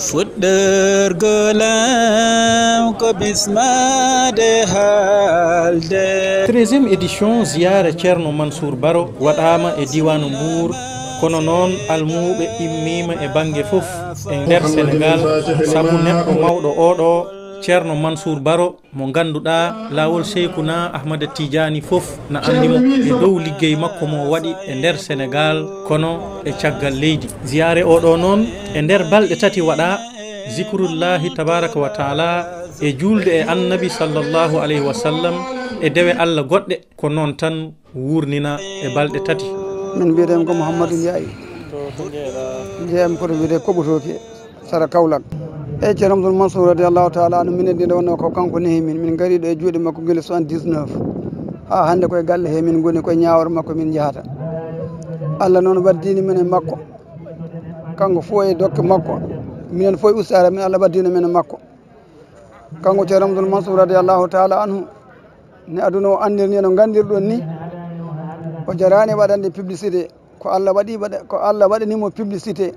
fuɗɗorgolam ko bismade haalde 13e édition ziyara ceerno Mansour Baro waɗama e diwanu Mbour kono noon almuɓe immima e banggue foof e nder Sénégal saabu neɗɗo mawɗo oɗo ceerno Mansour Baro mo ganduɗa lawol Cheikhouna Ahmada Tidiani foof na andimo e dow liggey makko mo waɗi e nder Sénégal kono e caggal leydi. Ziyare oɗo noon e nder balɗe tati waɗa zikrullahi tabaraka wa taala e julde e annabi sallallahu alayhi wa sallam e dewe Allah goɗɗe ko noon tan wurnina e balɗe tati. min mbiyetemi ko Mouhamadou Ndiaye jeeyami koto wiyete Koɓotoki Sara Kaolack eyyi ceerno Abdoul Mansour radiallahu taala anu minen nde wonno ko kanko nehi min min gariɗo e juuɗe makko guila 79 ha hande koye galle he min goni koye ñawor makko min jahata Allah noon waddini men e makko kanko fo e dokke makko minen fo e ustare min Allah waddino men e makko kanko ceerno Abdoul Mansour radiallahu taala anhu ne aduna o andirni no gandirɗon ni o jarani waɗande publicité ko Allah waɗanimo publicité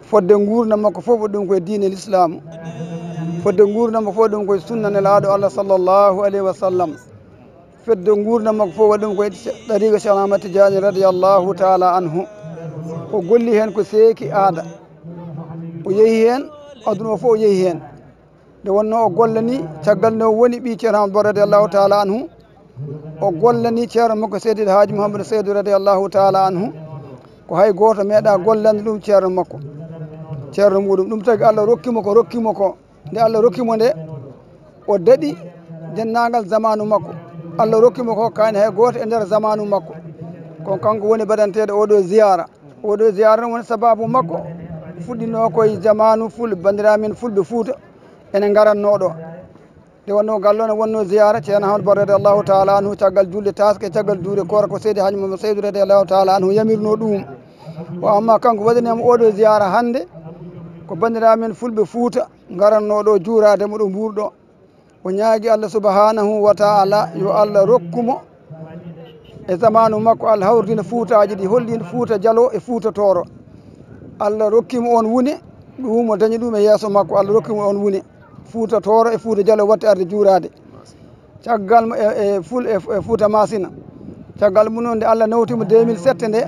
fodde gurdam makko fof ɗum koye diine l'islam fodde gurdam makko fof ɗum koye sunna nelaɗo Allah sallllahu alayhi wa sallam fodde gurdam makko fof waɗi ɗum koye ɗariga Cheikh Ahmad Tidiani radiallahu taala anhu o golli hen ko seeki aada o yeehi hen aduna o fof o yeehi hen nde wonno o gollani caggal nde o woni ɓi ceerno Amadou Ba radiallahu taala anhu o gollani ceerno makko Seydi Hadji Mouhamadou Seydou radiallahu taala anhu ko hay goto meeɗa gollande ɗum ceerno makko ceerno muɗum ɗum tagi Allah rokkimo ko nde Allah rokkimo nde o daɗi dennagal zamanu makko Allah rokkimo ko kani hay goto e nder zamanu makko kon kanko woni baɗanteɗo oɗo ziyara ne woni sababu makko fuɗɗino koye zamanu fulɓe bandiramen fulɓe Fouta ene garannoɗo nde wonno gallo ne wonno ziyara ceerno Amadou Ba radiallahu taala anhu caggal julde taske caggal juuɗe koora ko Seydi Hadji Mamadou Seydou radiallahu taala anhu yamirno ɗum o amma kanko waɗanima oɗo ziyara hande ko bandiramen fulɓe Fouta garannoɗo juurademo ɗo Mbour o ñaagui Allah subhanahu wa taala yo Allah rokkumo e zamanu makko Allah hawrdina Foutaji ɗi hollino Fouta Dialo e Fouta Toro Allah rokkimo on wune ɗum o dañi ɗum e yeeso makko Allah rokkimo on wune Fouta Toro e Fouta Dialo watte arde juurade caggal e Fouta Masina caggal mum noon nde Allah nawtimo 2007 nde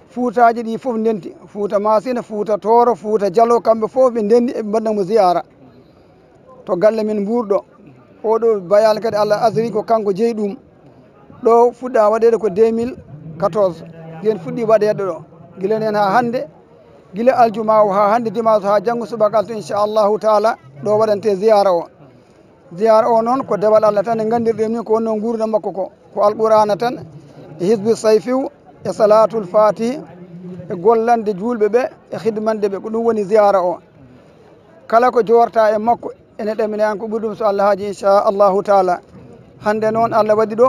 Foutaji ɗi foof ndenti Fouta Masina Fouta Toro Fouta Dialo kamɓe foof ɓe ndendi eɓe mbaɗnamo ziyara to galle men Mbour oɗo bayal kadi Allah asri ko kanko jeeyi ɗum ɗo fuɗɗa waɗede ko 2014 yen fuɗɗi waɗede ɗo guila hen ha hande guila aljuma o ha hande dimanche ha janggo subaka alto inchallahu taala ɗo waɗante ziyara o noon ko dewal Allah tan e gandirɗen ni ko wonno gurdam makko ko alqur'ana tan e hisbu sayfiw e salatul fatih e gollande julɓe ɓe e hidmande ɓe ko ɗum woni ziyara o kala ko jorta e makko ene ɗamine an ko ɓuri ɗum so Allah haaji inchallahu taala hande noon Allah waɗi ɗo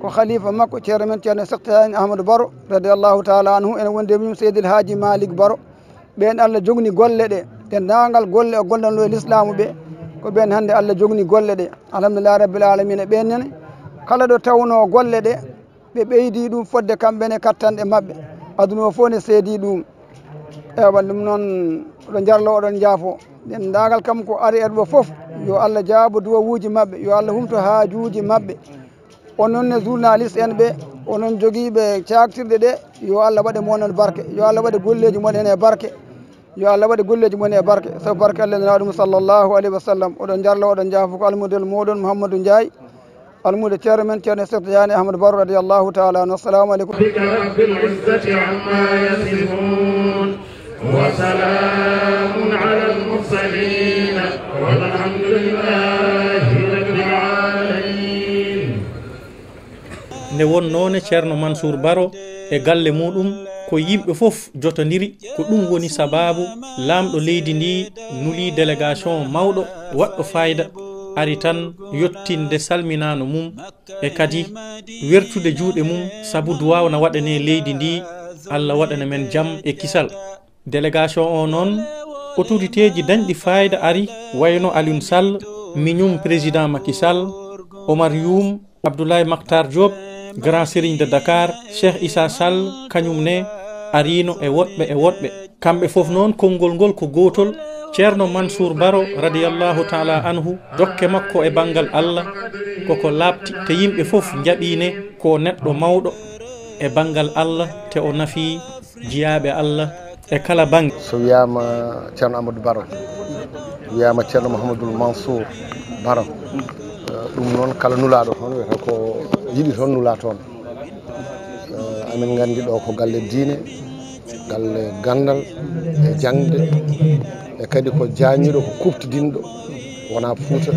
ko khalifa makko ceerno men ceerno Cheikh Ahmadou Baro radiallahu taala anhu ene wonde mum Seydil Hadji Malick Baro ɓen Allah jogni golle ɗe dendagal golle o gollanɗo e l'islamu ɓe ko ɓen hande Allah jogni golle ɗe alhamdulillah rabbil alamina ɓen nene kala ɗo tawno golle ɗe ɓe ɓeydi ɗum fodde kamɓene kattanɗe mabɓe aduna o fof ne seedi ɗum ewa ɗum noon oɗo jarlo oɗon jaafo dendagal kam ko ari eɗo foof yo Allah jaabo duwawuji mabɓe yo Allah humto haajuji mabɓe onon ne journaliste en ɓe onon joguiɓe caktirɗe ɗe yo Allah waɗe monon barke yo Allah waɗe golleji mon ene barke yo Allah waɗe golleji mon e barke sabu barke Allah nana ɗum sallllahu alayhi wa sallam oɗon jarlo oɗon jaafo ko almudel moɗon Mouhamadou Ndiaye almude ceerno men ceerno Cheikh Tidiane Ahmadou Baro radiallahu taala anhu assalamu aleykum وسلام على المرسلين والحمد لله رب العالمين nde wonnone ceerno Mansour Baro e galle muɗum ko yimɓe fof jotodiri ko ɗum woni sababu lamɗo leydi ndi nuli délégation mawɗo waɗɗo fayida ari tan yottinde salminano mum e kadi wertude juuɗe mum saabu duwawna waɗane leydi ndi Allah waɗana men jaam e kisal délégation o noon autorité ji dañɗi fayida ari wayno Aliou Sall miñum président Macky Sall Omar Youm Abdoulaye Makhtar Diop Grand Serigne de Dakar Cheikh Issa Sall kañum ne arino e woɗɓe kamɓe fof noon konngol ngol ko gotol ceerno Mansour Baro radiyallahu taala anhu dokke makko e banggal Allah koko labti te yimɓe fof jaɓine ko neɗɗo mawɗo e banggal Allah te o nafi jiyaɓe Allah e kala bange. So wiyama ceerno Amadou Baro wiyama ceerno Mouhamadoul Mansour Baro ɗum noon kala nulaɗo toon wiyata ko yiɗi toon nula toon. Amin gandi ɗo ko galle diine, galle gandal e jangde e kadi ko jañiɗo ko kuftidinɗo wona Fouta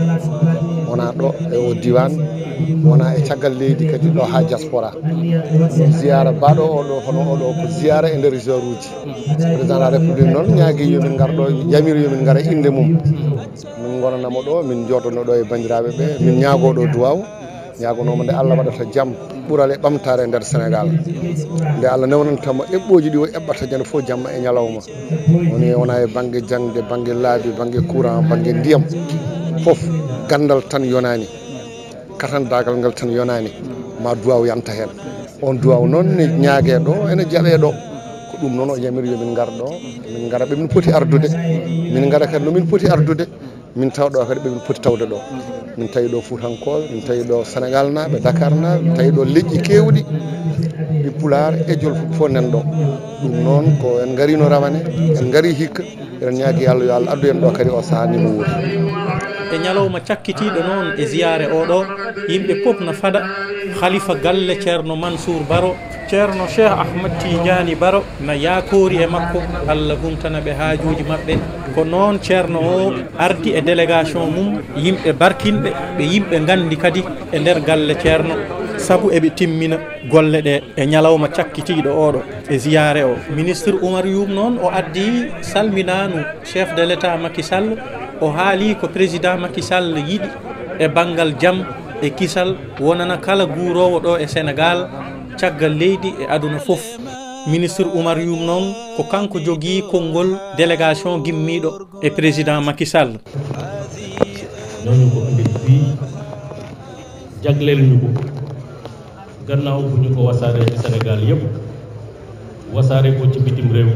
wona ɗo e o diwan wona e caggal leydi kadi ɗo ha diaspora. Ziyara baɗo oɗo hono oɗo ko ziyara e nder région uji. Président de la république noon ñaagui yomin gar ɗo yamiri yomin gara inde mum min gonanamo ɗo min joɗono ɗo e bandiraɓe ɓe min ñaagoɗo duwaw ñagonoma nde Allah waɗata jaam ɓural e ɓamtare e nder Sénégal nde Allah newnantamo eɓɓoji ɗi o eɓɓata jande fof jamma e ñalawma woni wona e banggue jangde banggue laabi banggue courant banggue ndiyam fof gandal tan yonani katandagal ngal tan yonani ma duwaw yanta hen on duwaw noon ne ñaague ɗo ene jaaɓe ɗo ko ɗum noon o yamiri yomin gar ɗo min gara ɓe min poti ardude min gara kadi no min poti ardude min taw ɗo kadi ɓe min poti tawde ɗo min tawi ɗo Fuutankoɓe min tawi ɗo Sénégal naɓe Dakar naɓe min tawi ɗo leƴƴi kewɗi ɗi Pulaar e Jolfu fof nan ɗo ɗum noon ko en garino rawane en gari hikka eɗen ñaagui Allah yo Allah addu en ɗo kadi o saaha nimo wuuri. e ñalawma cakkitiɗo noon e ziyare oɗo yimɓe fof no fada khalifa galle ceerno Mansour Baro ceerno Cheikh Ahmad Tidiani Baro na yakori e makko Allah humtana ɓe haajuji mabɓe ko noon ceerno o ardi e délégation mum yimɓe barkinɓe ɓe yimɓe gandi kadi e nder galle ceerno saabu eɓe timmina golle ɗe e ñalawma cakkitiɗo oɗo e ziyare o. Ministre Oumar Youm noon o addi salminanu chef de l'état Macky Sall o haali ko président Macky Sall yiɗi e banggal jaam e kisal wonana kala guurowo ɗo e Sénégal caggal leydi e aduna fof. Ministre Oumar Youm noon ko kanko jogui konngol délégation gimmiɗo e président Macky Sall. noonu ko andi fii jagleel ñu ko gannaaw bu ñu ko wasaare ci Sénégal yépp wasaare ko ci bitim réew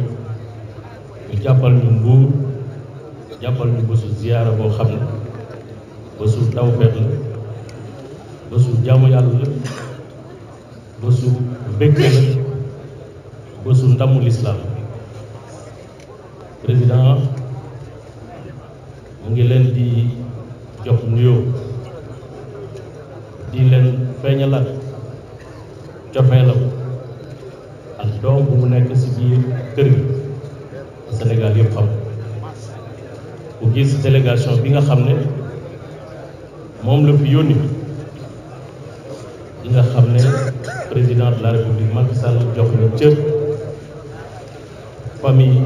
ñu jàppal ñu Mbuur jàppal ñu bésu ziyaara boo xam ne bésu tawfeex la bésu jaamu yàlla la bésu mbégte la bésu ndamu lislaam. Président mu ngi leen di jox nuyoo di leen feeñalaat cofeelam ak doom bu mu nekk ci biir kër gi Sénégal yëpp xam ku gis délégation bi nga xam ne moom la fi yónni di nga xam ne président de la République Macky Sall jox na cër famille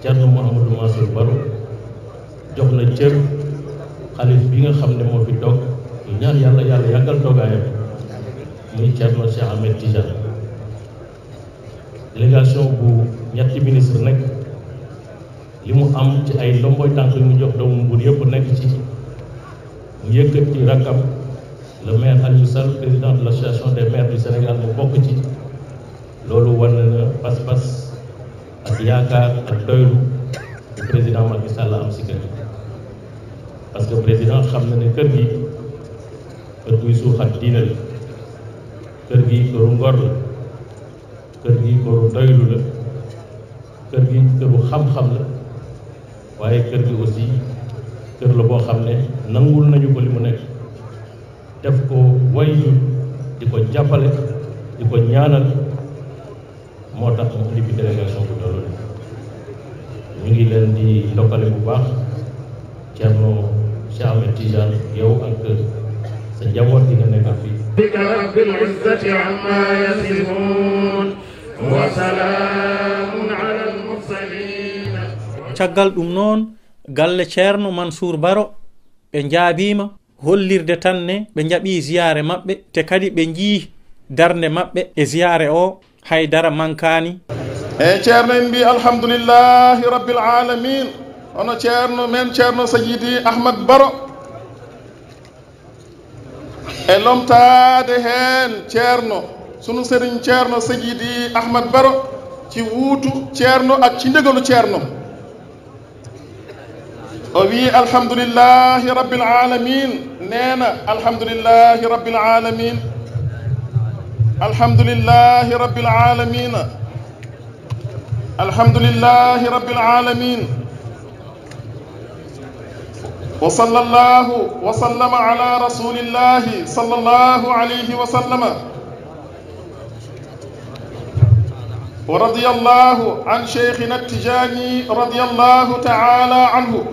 Thierno Mouhamadoul Mansour Baro jox na cër xalif bi nga xam ne moo fi toog ñu ñaan yàlla yàlla yàggal toogaayam muy Thierno Cheikh Ahmed Tidiane. Délégation bu ñetti ministre nekk li mu am ci ay ndomboy tànk yu mu jox doomu Mbuur yëpp nekk ci mu yëkkati rakkam le maire Aliou Sall président de l'association des maires du Sénégal mu bokk ci loolu wane na pas-pas ak yaakaar ak doylu bu président Macky Sall am si kër gi parce que président xam na ne kër gi kër guy suuxat diine la kër gi këru ngor la kër gi këru doylu la kër gi këru xam-xam la waaye kër gi aussi kër la boo xam ne nangul nañu ko li mu nekk def ko wayu di ko jàppale di ko ñaanal moo tax mu indi fi délégation bu toll ñu ngi leen di ndokkale bu baax Thierno Cheikh Ahmed Tidiane yow ak sa njaboot di nga nekkal fii. rabbil izzati amma yasifun wa salamun ala al mursalin. caggal ɗum noon galle ceerno Mansour Baro ɓe jaabima hollirde tan ne ɓe jaɓi ziyare maɓɓe te kadi ɓe jii darde maɓɓe e ziyare o haydara mankani. e ceerno en mbi alhamdulillahi rabbil alamin ono ceerno men ceerno Sayidi Ahmad Baro e lomtade hen ceerno sunu sëriñ ceerno Sayidi Ahmad Baro ci wuutu ceerno ak ci ndigalu ceerno o wi alhamdulillahi rabbil alamin nee na alhamdulillahi rabbil alamin alhamdulillahi rabbil alamin alhamdulillahi rabbil alamin wa sallallahu wa sallama ala rasulillahi sallallahu alayhi wa sallama wa radiyallahu an shaykhina Tijani radiyallahu ta'ala anhu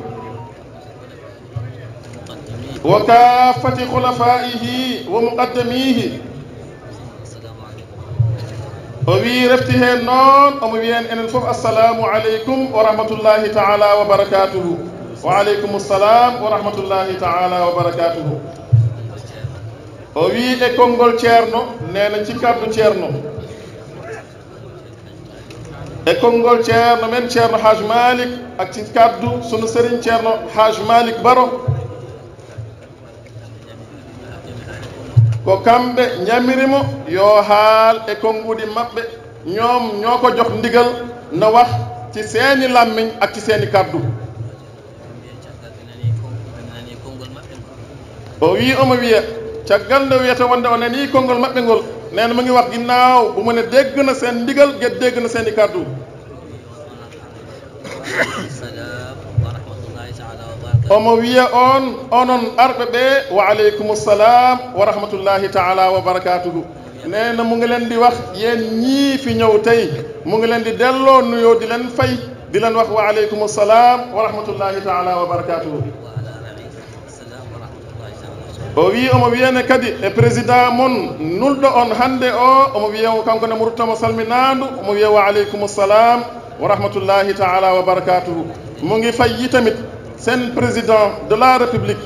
wa kaafati khulafaihi wa muqaddamihi o wi refti hen noon omo wiyen enen fof assalamu aleykum wa rahmatullahi ta'ala wa barakatuhu wa aleykum assalam wa rahmatullahi ta'ala wa barakatuhu o wi e konngol ceerno nena ci kaddu ceerno e konngol ceerno men ceerno Haj Malik ak ci kaddu sunu sëriñ ceerno Haj Malik Baro ko kamɓe ñamirimo yo haal e konngudi maɓɓe ñoom ñoo ko jox ndigal na wax ci seeni làmmiñ ak ci seeni kaddu o wi omo wiya caggal nde wiyata wonde o nani konngol maɓɓe ngol nee na mu ngi wax ginnaaw bu mu ne dégg na seen ndigal get dégg na seeni kaddu omo wiya on onon arɓe ɓe wa aleykum salam wa rahmatullahi taala wa barakatuhu nee na mu ngi leen di wax yéen ñii fi ñëw tey mu ngi leen di delloo nuyoo di leen fay di leen wax wa aleykum salam wa rahmatullahi taala wa barakatuhu o wi omo wiyene kadi e président mon nulɗo on hannde o omo wiya kanko ne murtamo salminandu omo wiya wa aleykum salam wa rahmatullahi taala wa barakatuhu mu ngi fayyi tamit seen président de la république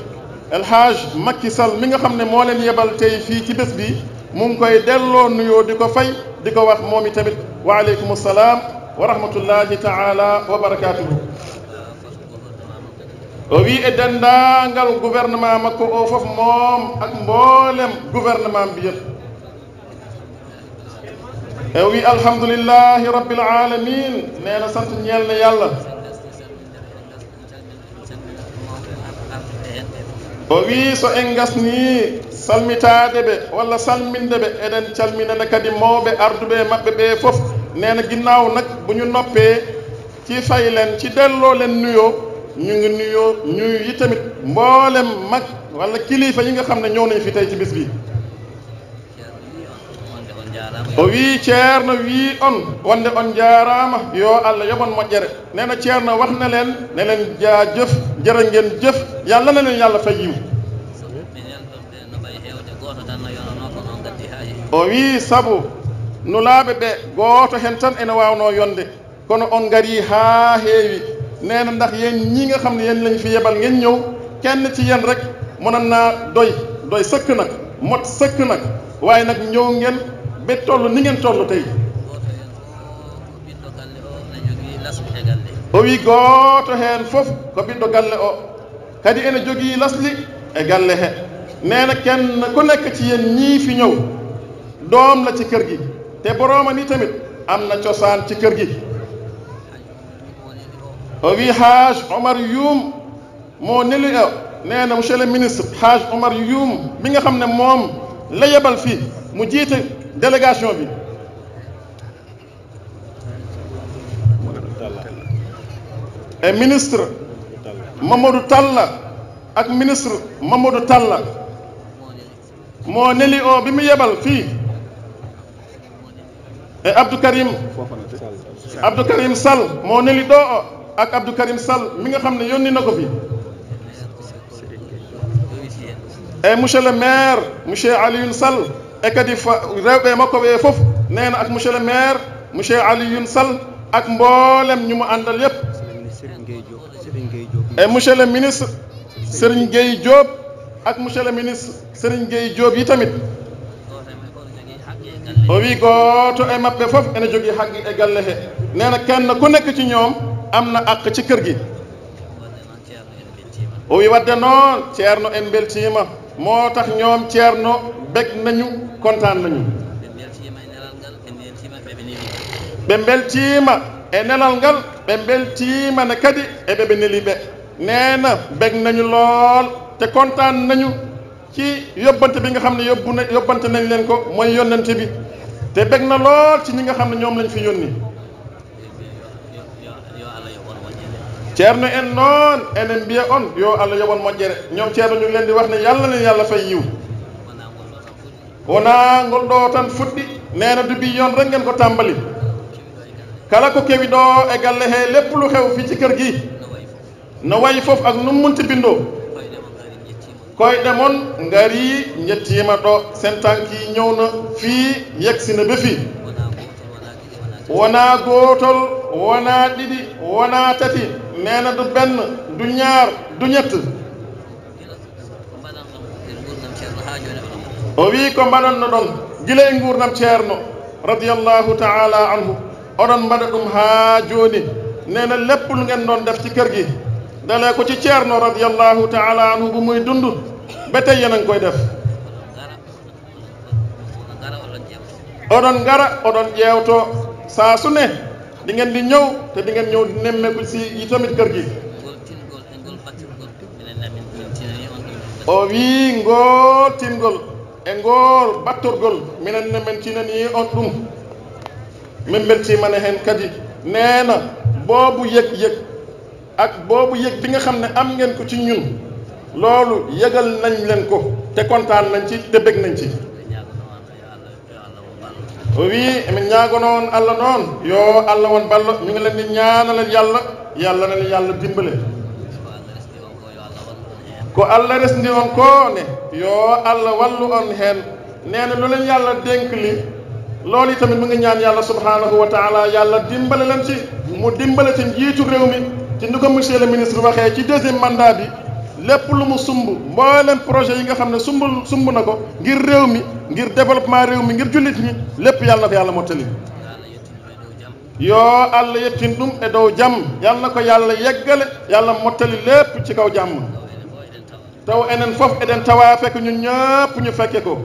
El Hadj Macky Sall mi nga xam ne moo leen yebal tey fii ci bés bi mu ngi koy delloo nuyoo di ko fay di ko wax moom i tamit wa aleykum salaam wa rahmatullahi taala wa barakatuhu o wi e denndaangal gouvernement makko o fof moom ak mboolem gouvernement bi yëpp e wi alhamdulillahi rabbil alamin nee na sant ñeel na yàlla o wi so en gasni salmitaade ɓe walla salminde ɓe eɗen calminana kadi mawɓe arduɓe maɓɓe ɓe fof nee na ginnaaw nag bu ñu noppee ci fay leen ci delloo leen nuyoo ñu ngi nuyoo ñuy yi tamit mboolem mag walla kilifa yi nga xam ne ñëw nañ fi tey ci bis bi o wi ceerno wi on wonde on jaaraama yo Allah yoɓon moƴƴere nee na ceerno wax na leen ne leen jaajëf jërë ngeen jëf yàlla na leen yàlla fay yiw o wi sabu nulaaɓe ɓe gooto hen tan ene waawnoo yonde kono on ngarii haa heewi nee na ndax yéen ñi nga xam ne yéen lañ fi yebal ngeen ñëw kenn ci yéen rek mënoon naa doy sëkk nag mot sëkk nag waaye nag ñëw ngeen be toll ni ngeen toll tey o wi gooto heen fof ko ɓiɗɗo galle o kadi ene jogii lasli e galle he nee na kenn ku nekk ci yéen ñii fi ñëw doom la ci kër gi te borooma ni tamit am na cosaan ci kër gi o wi Haj Omar Youm moo neli o nee na monsieur le ministre Haj Omar Youm mi nga xam ne moom la yebal fii mu jiite délégation bi et ministre Mamadou Talla ak ministre Mamadou Talla moo neli o bi mu yebal fii et Abdou Karim Sall moo neli ɗo o ak Abdou Karim Sall mi nga xam ne yónni na ko fi et monsieur le maire monsieur Alioune Sall e kadi rewɓe makko ɓe fof nee na ak monsieur le maire monsieur Alioune Sall ak mboolem ñu mu àndal yépp et monsieur le ministre Serigne Gueye Diop ak monsieur le ministre Serigne Gueye Diop yi tamit o wi gooto e maɓɓe fof ene jogii haqqi e galle he nee na kenn ku nekk ci ñoom am na àq ci kër gi o wi wadde noon ceerno en beltiima moo tax ñoom ceerno bég nañu kontaan nañu ɓe beltima e nelal ngal ɓe beltima ne kadi eɓe ɓe neli ɓe neena beg nañu lool te kontaan nañu ci yóbbante bi nga xam ne yóbbante nañ leen ko mooy yónnante bi te beg na lool ci ñi nga xam ne ñoom lañ fi yónni ceerno en noon enen mbiya on yo Allah yobon moƴƴere ñoom ceerno ñu leen di wax ne yàlla leen yàlla fay yiw wona ngol ɗo tan fuɗɗi neena dubi yoon rek ngeen ko tàmbali kala ko kewi ɗo e galle he lépp lu xew fii ci kër gi no wayi fof ak num munti bindoo koyɗe mon ngari jettima ɗo sen tanki ñëwna fii yegsina ɓe fii wona gootol wona ɗiɗi wona tati neena du benn du ñaar du ñett o wi ko mbaɗonno ɗon gila e gurdam ceerno radiyallahu taala anhu oɗon mbaɗa ɗum haa jooni neena lépp lu ngeen doon def ci kër gi dalee ko ci ceerno radiyallahu taala anhu bu muy dund ba tey yéen a ngi koy def oɗon ngara oɗon ƴeewtoo saa su ne di ngeen di ñëw te di ngeen ñëw di nemmeeku si yi tamit kër gi o wii ngool tingol e ngool battorgol minen ne men tinani on ɗum min beltimane hen kadi neena boobu yëg-yëg ak boobu yëg bi nga xam ne am ngeen ko ci ñun loolu yëgal nañ leen ko te kontaan nañ ci te bëgg nañ ci o wi emin ñaagonoon Allah noon yo Allah won ballo ñu ngi leen di ñaanalal yàlla na leen yàlla dimbale ko Allah resndi on ko ne yo Allah wallu on heen nee na lu leen yàlla dénk li loolu yi tamit mu ngi ñaan yàlla subhanahu wa taala yàlla dimbale leen ci mu dimbale ci njiitu réew mi ci ni ko monsieur le ministre waxee ci deuxième mandat bi lépp lu mu sumb mboolem projet yi nga xam ne sumb na ko ngir réew mi ngir développement réew mi ngir jullit ñi lépp yàlla na ko yàlla mottali yoo Allah yettin ɗum e dow jàmm yàlla na ko yàlla yeggale yàlla mottali lépp ci kaw jàmm taw enen fof eɗen tawa fekk ñun ñëpp ñu fekke ko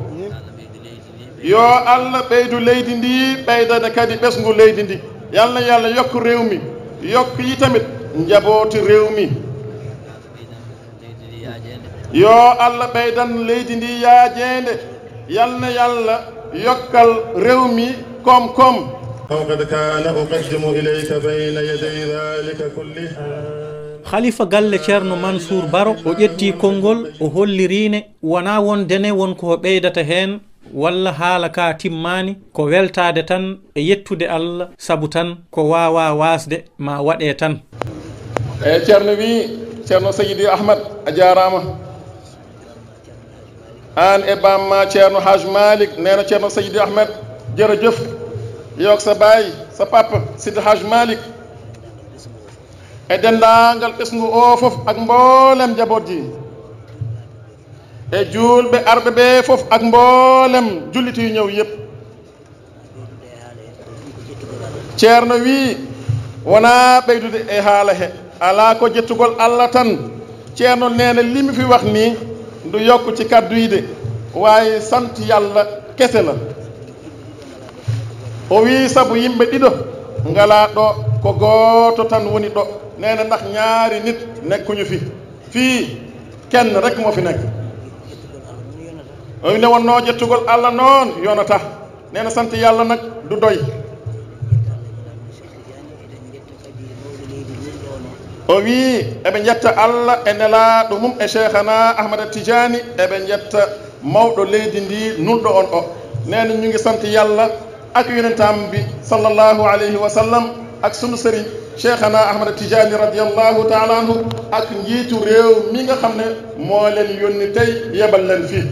yoo Allah ɓeydu leydi ndi ɓeydane kadi ɓesngu leydi ndi yàlla na yàlla yokk réew mi yokk yi tamit njabooti réew mi yoo Allah ɓeydan leydi ndi yaajeende yal na yàlla yokkal réew mi koom-koom وقد كان أقدم إليك بين يدي ذلك كله khalifa galle ceerno mansour baro o ƴetti konngol o hollirine wona wondene wonko ɓeydata hen walla haala ka timmani ko weltade tan e yettude Allah sabu tan ko wawa wasde ma waɗe tan e ceerno wi ceerno Seydi Ahmad a jarama an e bamma ceerno Haj Malik neena ceerno Seydi Ahmad jërëjëf yook sa baay sa papa Sidi Haj Malik e dendangal ɓesngu o fof ak mboolem njaboot ji e julɓe arɓe ɓe fof ak mboolem julliti ñëw yëpp ceerno wi wona ɓeydude e haala he ala ko jettugol Allah tan ceerno neena limi fi wax ni ndu yokk ci kaddu yi de waaye sant yàlla kese la o wi sabu yimɓe ɗiɗo ngala ɗo ko gooto tan woni ɗo neena ndax ñaari nit nekkuñu fi fii kenn rek moo fi nekk o wi ne wonnoo jettugol Allah noon yonata neena sant yàlla nag du doy o wi eɓe jetta Allah e nelaaɗo mum e cheikhana Ahmada Tidiani eɓe jetta mawɗo leydi ndi nulɗo on o neena ñu ngi sant yàlla ak yonentam bi sallallahu alayhi wa sallam ak sunu sëriñ cheikhana Ahmada Tidiani radiyallahu taala anhu ak njiitu réew mi nga xam ne moo leen yónni tey yebal leen fii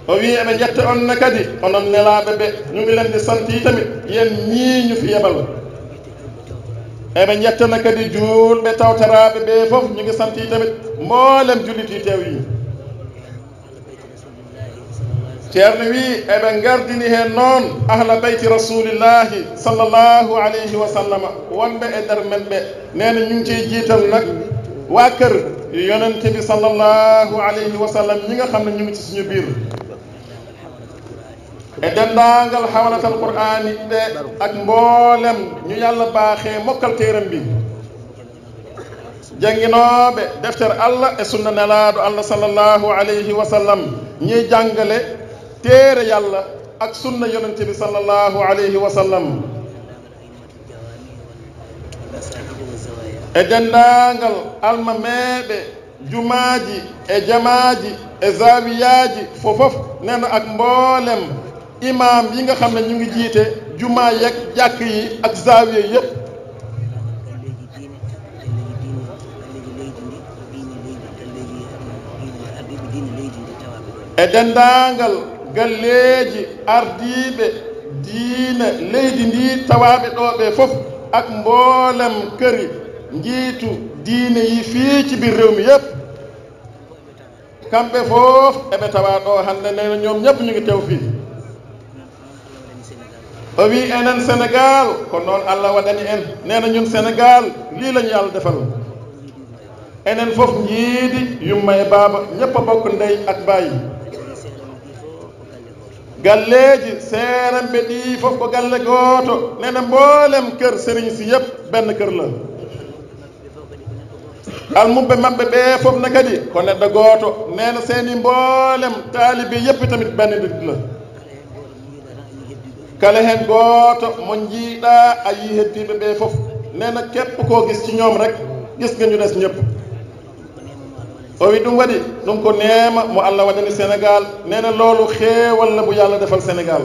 o wi eɓe jetta on ne kadi onon nelaaɓe ɓe ñu ngi leen di sant yi tamit yéen ñii ñu fi yebal eɓe jettana kadi julɓe tawtaraɓe ɓe fof ñu ngi sant yi tamit mboolem jullit yi teew yi ceerno wi eɓe gardini hen noon ahla beyti rasulillahi sallllahu alayhi wa sallama wonɓe e nder men ɓe nena ñu ngi ciy jiital nag waa kër yonente bi sallllahu alayhi wa sallam ñi nga xam ne ñu ngi ci suñu biir e denndaangal hawlatal qur'ani ɓe ak mboolem ñu yàlla baaxee mokkal téeram bi janginoɓe deftere allah e sunna nelaaɗo allah sallallahu alayhi wa sallam ñiy jàngale téere yàlla ak sunna yonente bi sallallahu alayhi wa sallam e denndaangal almameɓe jumaaji e jamaaji e zawiyaaji fofof nena ak mboolem imam yi nga xam ne ñu ngi jiite jumaa yeeg jàkk yi ak zawiya yépp e denndaangal galleeji ardiiɓe diine leydi ndi tawaaɓe ɗo ɓe fof ak mboolem këri njiitu diine yi fii ci biir réew mi yépp kamɓe fof eɓe tawa ɗo hannde nena ñoom ñépp ñu ngi teew fii o wi enen Sénégal ko noon Allah waɗani en nena ñun Sénégal lii lañu yàlla defal enen fof njiidi yumma e baaba ñépp a bokk ndey ak baay galleeji seeranɓe ɗi fof ko galle gooto nena mboolem kër sëriñ si yépp benn kër la almubɓe maɓɓe ɓe fof na kadi ko neɗɗo gooto nena seeni mboolem taalibe yépp tamit benn nit la kala hen gooto mo jiiɗa a yi heddiɓe ɓe fof nena képp koo gis ci ñoom rek gis nga ñu des ñépp o wi ɗum waɗi ɗum ko neema mo Allah waɗani Sénégal nena loolu xéewal la bu yàlla defal Sénégal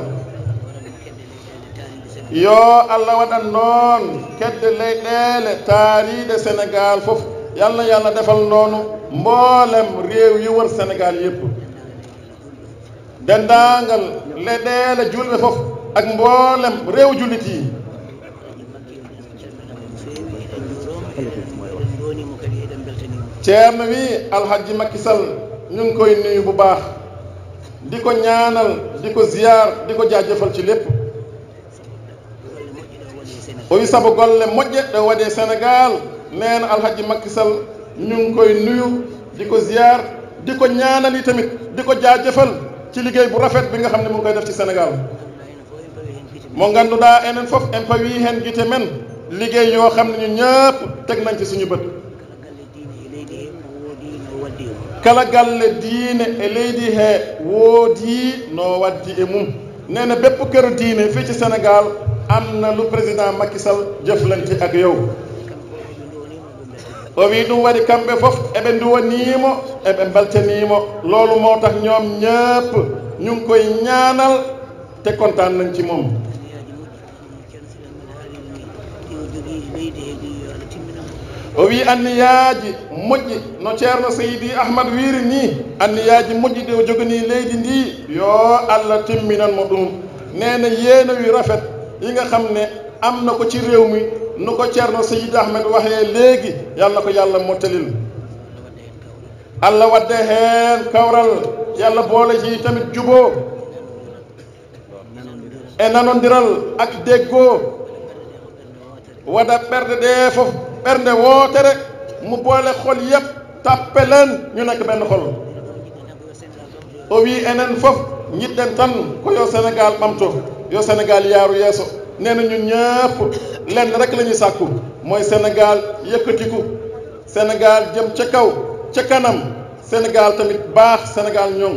yo Allah waɗan noon kedde leyɗeele taariiɗe Sénégal fof yàlla yàlla defal noonu mboolem réew yi wër Sénégal yépp denndaangal leyɗeele julɓe fof ak mboolem réew jullit yi ceerno wi alhaji Macky Sall ñu ngi koy nuyu bu baax di ko ñaanal di ko ziyaar di ko jaajëfal ci lépp o wi sabu golle moƴƴe ɗe waɗee Sénégal neen alhaji Macky Sall ñu ngi koy nuyu di ko ziyaar di ko ñaanal yi tamit di ko jaajëfal ci liggéey bu rafet bi nga xam ne mu ngi koy def ci Sénégal mo ngannduɗaa enen fof en pawi heen gite men liggéey yoo xam ne ñu ñëpp teg nañ ci suñu bët kala galle diine e leydi hee woodi no waddi e mum nee na bépp këru diine fii ci Sénégal am na lu président Macky Sall jëflante ak yow o wi ɗum waɗi kamɓe fof eɓe nduwaniimo eɓe mbeltaniimo loolu moo tax ñoom ñëpp ñu ngi koy ñaanal te kontaan nañ ci moom o wi anniyaaji moƴƴi no ceerno Seydi Ahmad wiiri ni anniyaaji moƴƴi ɗi o joganii leydi ndi yo Allah timminan mo ɗum nee na yéena wi rafet yi nga xam ne am na ko ci réew mi nu ko ceerno Seydi Ahmad waxee léegi yàlla ko yàlla mottalil Allah wadde heen kawral yàlla boole ci tamit juboo e nanondiral ak déggoo waɗa ɓerde ɗe fof ɓernde wootere mu boole xol yépp tappe leen ñu nekk benn xol o wi enen fof jiɗɗen tan ko yo Sénégal ɓamto yo Sénégal yaaru yeeso nee na ñun ñëpp lenn rek la ñuy sàkku mooy Sénégal yëkkatiku Sénégal jëm ca kaw ca kanam Sénégal tamit baax Sénégal ñoŋ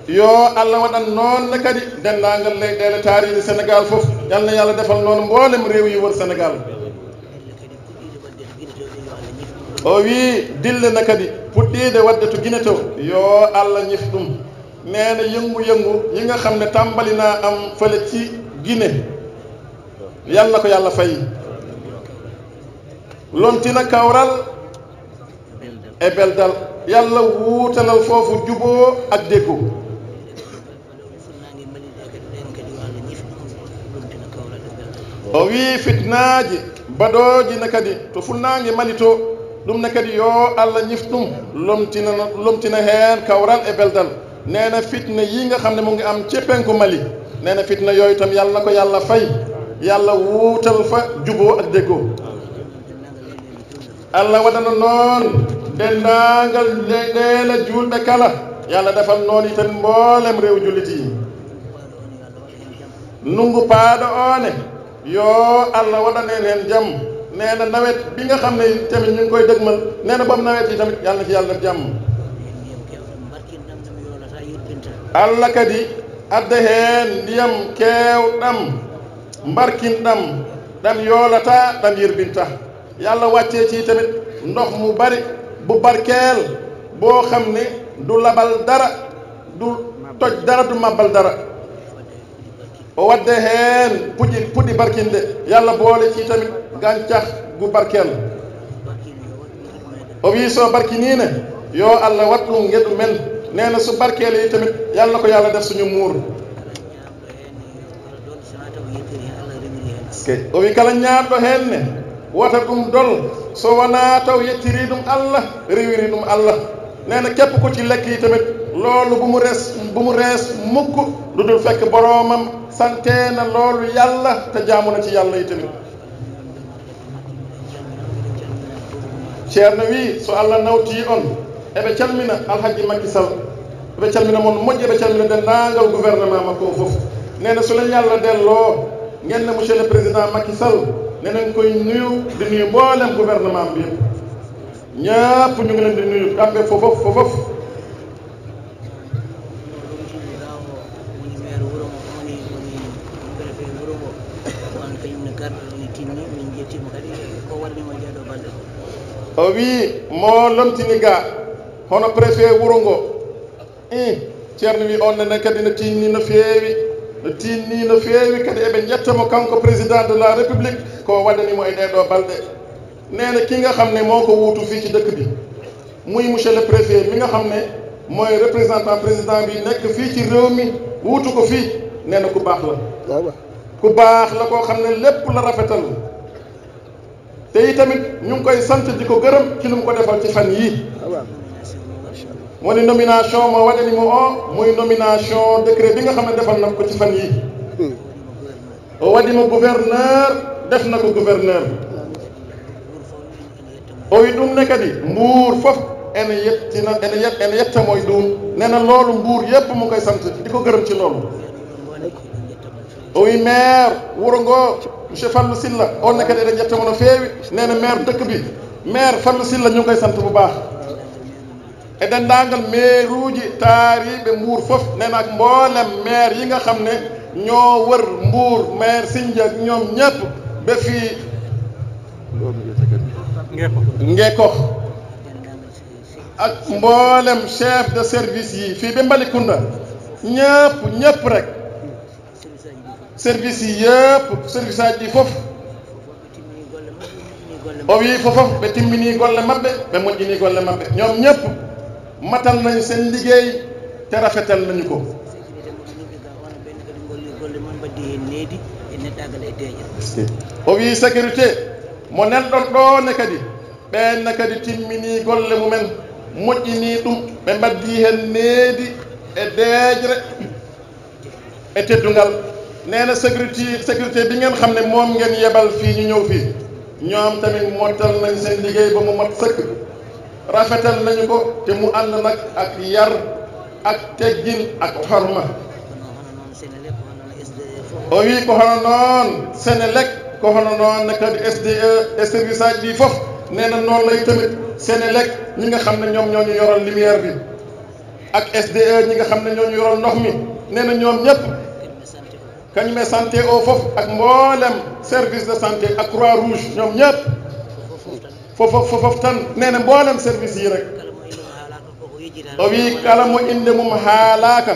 yo Allah waɗan noon ne kadi denndaangal leyɗeele taariiɗe Sénégal fof yal na yàlla defal noonu mboolem réew yi wër Sénégal o wi dille na kadi puɗɗiide wadde to Guinée to yo Allah ñif ɗum nee na yëngu-yëngu yi nga xam ne tàmbali naa am fële ci Guinée yal na ko yàlla fay lomtina kawral e beldal yàlla wuutalal foofu juboo ak déggu o wi fitnaaji baɗooji ne kadi to funnaange Mali to ɗum ne kadi yo Allah ñif ɗum lomtina heen kawral e beldal nee na fitna yi nga xam ne mu ngi am ci penku Mali nee na fitna yooyu tam yàlla na ko yàlla fay yàlla wuutal fa juboo ak déggoo Allah waɗana noon denndaangal leyɗeele juulɓe kala yàlla defal noonu itam mboolem réew jullit yi nungu paaɗo oone yoo Allah waɗaneen heen jàmm nee na nawet bi nga xam ne tamit ñu ngi koy dëgmal nee na bam nawet yi tamit yàlla na ci yàlla def jàmm Allah kadi adda heen ndiyam keewɗam mbarkinɗam ɗam yoolata ɗam yirbinta yàlla wàccee ci tamit ndox mu bari bu barkeel boo xam ne du labal dara du toj dara du màbbal dara o wadde heen puɗɗi barkinde yàlla boole ci tamit gàncax gu barkeel o wii soo barkiniine yoo Allah wat ɗum ngeɗu men nee na su barkeele yi tamit yàlla na ko yàlla def suñu muur o wi kala ñaatɗo heen ne wota ɗum dol so wonaa taw yettiri ɗum Allah rewiri ɗum Allah nee na képp ku ci lekk yi tamit loolu bu mu rees mukk lu dul fekk boroomam sante na loolu yàlla te jaamu na ci yàlla yi tamit ceerno wi so Allah nawtii on eɓe calmina alhaji Macky Sall eɓe calmina mon moƴƴi eɓe calmina denndaangal gouvernement makko o fof nee na su leen yàlla delloo ngeen ne monsieur le président Macky Sall nee nañ koy nuyu di nuyu mboolem gouvernement bi yëpp ñëpp ñu ngi leen di nuyu kamɓe fofof o wi mo lomtini ga hono préfet wuro ngo ceerno wi on nene kadi no tinni no feewi kadi eɓe jettamo kanko président de la république ko waɗanimo e ɗeɗo balɗe nene ki nga xam ne moo ko wuutu fii ci dëkk bi muy monsieur le préfet mi nga xam ne mooy représentant président bi nekk fii ci réew mi wuutu ko fii nee na ku baax la koo xam ne lépp la rafetal te itamit ñu ngi koy sant di ko gërëm ci lu mu ko defal ci fan yii woni nomination mo waɗanimo o muy nomination décret bi nga xam ne defal na ko ci fan yii o waɗimo gouverneur def na ko gouverneur o wi ɗum ne kadi mbuur fof ene yettamoye ɗum nee na loolu mbuur yépp mu koy sant di ko gërëm ci loolu o wi maire wuro ngoo monsieur Fallou Silla on ne kadi eɗen jettamo no feewi nee na maire dëkk bi maire Fallou Silla ñu ngi koy sant bu baax e denndaangal maire uji taariɓe mbuur fof nee na ak mboolem maire yi nga xam ne ñoo wër mbuur maire Sindia ak ñoom ñépp ba fii Ngeeko ak mboolem chef de service yi fii ba Mbalikunda ñëpp rek service yi yëpp service aji fof o wi fofof ɓe timmini golle maɓɓe ɓe moƴƴini golle maɓɓe ñoom ñëpp matal nañu seen liggéey te rafetal nañu ko o wi sécurité mo nelɗon ɗo ne kadi ɓenne kadi timmini golle mumen moƴƴini ɗum ɓe mbaddi hen needi e deejre e teddungal nee na sécurité bi ngeen xam ne moom ngeen yebal fii ñu ñëw fii ñoom tamit mottal nañ seen liggéey ba mu mat sëkk rafetal nañu ko te mu ànd nag ak yar ak teggin ak xorma o wi ko hono noon Senelec ko hono noon ne kadi SDE e service aji ɗi fof nee na noonu lay tamit Senelec ñi nga xam ne ñoom ñoo ñu yoral lumière bi ak SDE ñi nga xam ne ñoo ñu yoral ndox mi nee na ñoom ñëpp kañume santé o fof ak mboolem service de santé ak croix rouge ñoom ñëpp fofof tan nee na mboolem service yi rek o wi kala mo inde mum haalaaka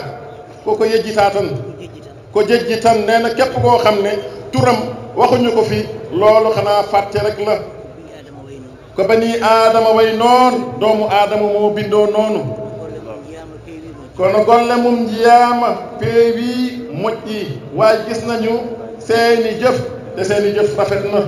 koko yejjita tan ko jejji tan nee na képp koo xam ne turam waxuñu ko fi loolu xanaa fàtte rek la ko bani aadama way noon doomu aadama moo bindoo noonu kono golle mum jiyaama peewi moƴƴi waaye gis nañu seeni jëf te seeni jëf rafet na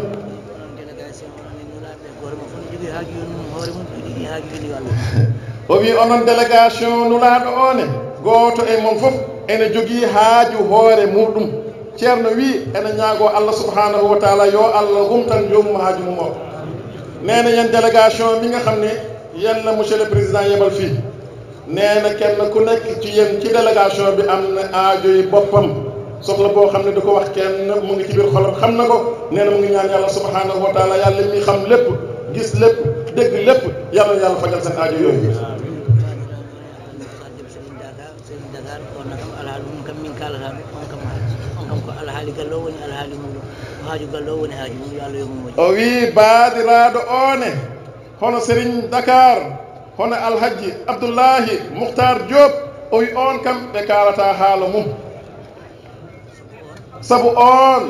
o wi onon délégation nulaaɗo one gooto e mon fof ene jogii haaju hoore muɗum ceerno wi ene ñaagoo Allah subhanahu wa taala yo Allah humtan joomum haaju mum o nee na yen délégation mi nga xam ne yen la monsieur le président yebal fii nee na kenn ku nekk ci yéen ci délégation bi am na aajo yi boppam soxla boo xam ne du ko wax kenn mu ngi ci biir xolam xam na ko nee na mu ngi ñaan yàlla subhanahu wa taala yàlla mi xam lépp gis lépp dégg lépp yàlla yàlla fajal seen aajo yooyu. o wi baadiraɗo one hono Serigne Dakar hono Alhaji Abdoullahi Mouhtar Diop o wi on kam ɓe kalata haala mum sabu on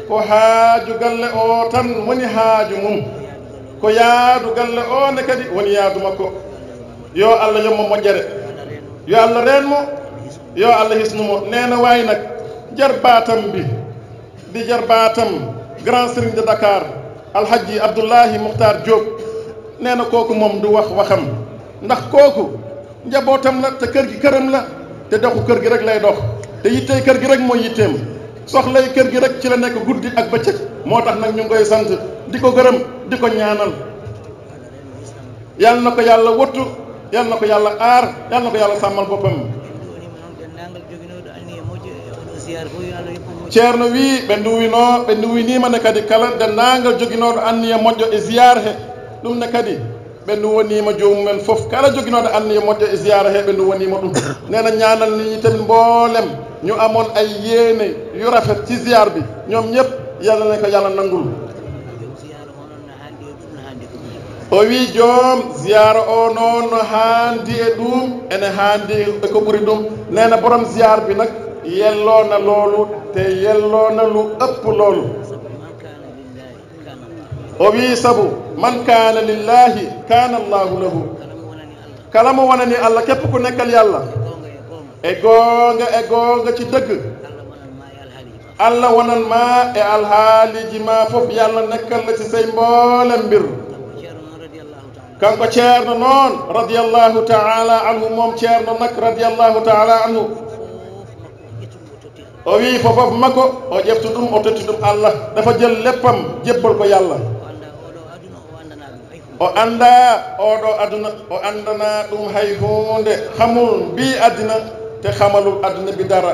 ko haaju galle o tan woni haaju mum ko yaadu galle o ne kadi woni yaadu makko yo Allah yommo moƴƴere yo Allah renmo yo Allah hisnumo nena wayi nak jarbatam bi di jarbatam grand serigne de Dakar Alhaji Abdoullahi Mouhtar Diop nena kooku moom du wax waxam ndax kooku njabootam la te kër gi këram la te doxu kër gi rek lay dox te yittey kër gi rek mooy yitteem soxlay kër gi rek ci la nekk guddi ak bëccëg moo tax nag ñu ngi koy sant di ko gërëm di ko ñaanal yal na ko yàlla wottu yal na ko yàlla aar yal na ko yàlla sàmmal boppam. ceerno wi ɓe nduwinima ne kadi kala denndaangal joginooɗo anniya moƴƴo e ziyare he ɗum ne kadi ɓe nduwonima joomumen fof kala joginooɗo anniya moƴƴo e ziyare he ɓe nduwonima ɗum nena ñaanal ni tamit mboolem ñu amoon ay yéene yu rafet ci ziar bi ñoom ñëpp yàlla ne ko yàlla nangul o wi joom ziyara o noon no haandi e ɗum ene haandi e ko ɓuri ɗum nena borom ziar bi nag yelloona loolu te yelloona lu ëpp loolu o wi sabu man kaana lillahi kaana allahu lahu kala mo wonani allah képp ku nekkal yàlla e goonga ci dëgg allah wonan ma e alhaaliji ma fof yàlla nekkal la ci say mboolem mbir kanko ceerno noon radiyallahu taala anhu moom ceerno nag radiyallahu taala anhu o wi fofof makko o ƴeftu ɗum o totti ɗum allah dafa jël léppam jébbal ko yàlla o anda oɗo aduna o andana ɗum hay hunde xamul mbi adina te xamalul aduna bi dara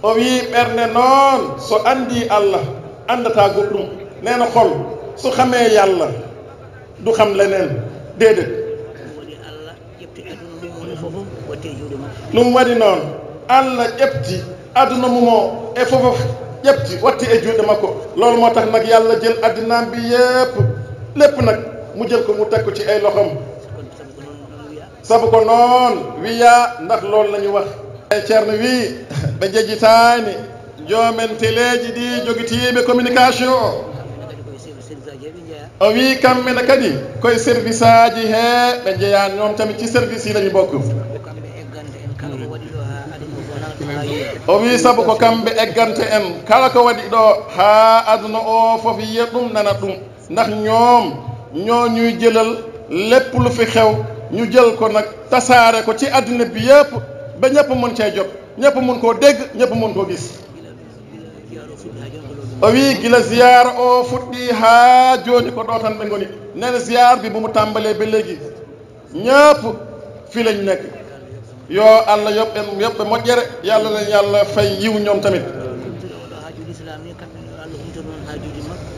o wi ɓernde noon so andi allah andata goɗɗum nena xol su xamee yàlla du xam leneen déedéet ɗum waɗi noon allah ƴefti aduna mumo e fofof ƴefti watti e juuɗe makko loolu moo tax nag yàlla jël addinaam bi yépp lépp nag mu jël ko mu teg ko ci ay loxom sabu ko noon wiya ndax loolu la ñu wax e ceerno wi ɓe jejjitaani joomen téléji ɗi jogitiiɓe communication o wi kamɓene kadi koye service aji he ɓe jeeya ñoom tamit ci service yi la ñu bokk o wi sabu ko kamɓe eggante en kala ko waɗi ɗo haa aduna o fof yiya ɗum nana ɗum ndax ñoom ñoo ñuy jëlal lépp lu fi xew ñu jël ko nag tasaare ko ci àddina bi yëpp ba ñëpp mën cee jot ñëpp mën koo dégg ñëpp mën koo gis o wi gila ziyara o fuɗɗi haa jooni ko ɗo tan ɓe ngoni nene ziyar bi bu mu tàmbalee ba léegi ñëpp fii lañ nekk yo allah yoɓɓe moƴƴere yàlla leen yàlla fay yiw ñoom tamit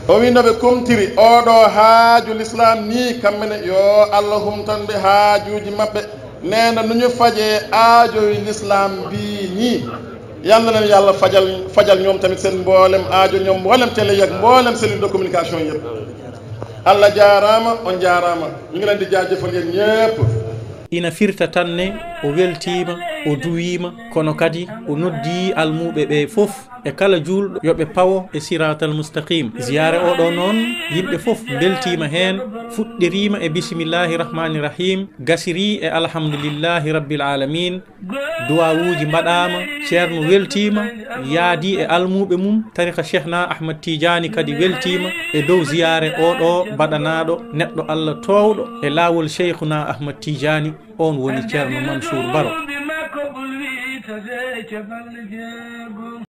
o wi noɓe kumtiri oɗo haaju l'islam ni kamɓene yo allah humtanɓe haajuji maɓɓe nena no ñu faje aajoyi l'islam mbi ni yalla leen yàlla fajal ñoom tamit seen mboolem aajo ñoom mboolem télé yak mboolem cellule de communication yëpp allah jaarama on jaarama ñu ngi leen di jaajëfal yéen ñëpp ina firta tan ne o weltima o duwima kono kadi o noddi almuɓe ɓe fof e kala julɗo yoɓe pawo e siratal mustaqim ziyare oɗo noon yimɓe fof beltima hen fuɗɗirima e bisimillahi rahmani rahim gasiri e alhamdulillahi rabbil alamin duwawuji mbaɗama ceerno weltima yaadi e almuɓe mum tarika cheikhna ahmad tidiani kadi weltima e dow ziyare oɗo mbaɗanaɗo neɗɗo allah towɗo e lawol cheikhuna ahmad tidiani on woni ceerno Mansour Baro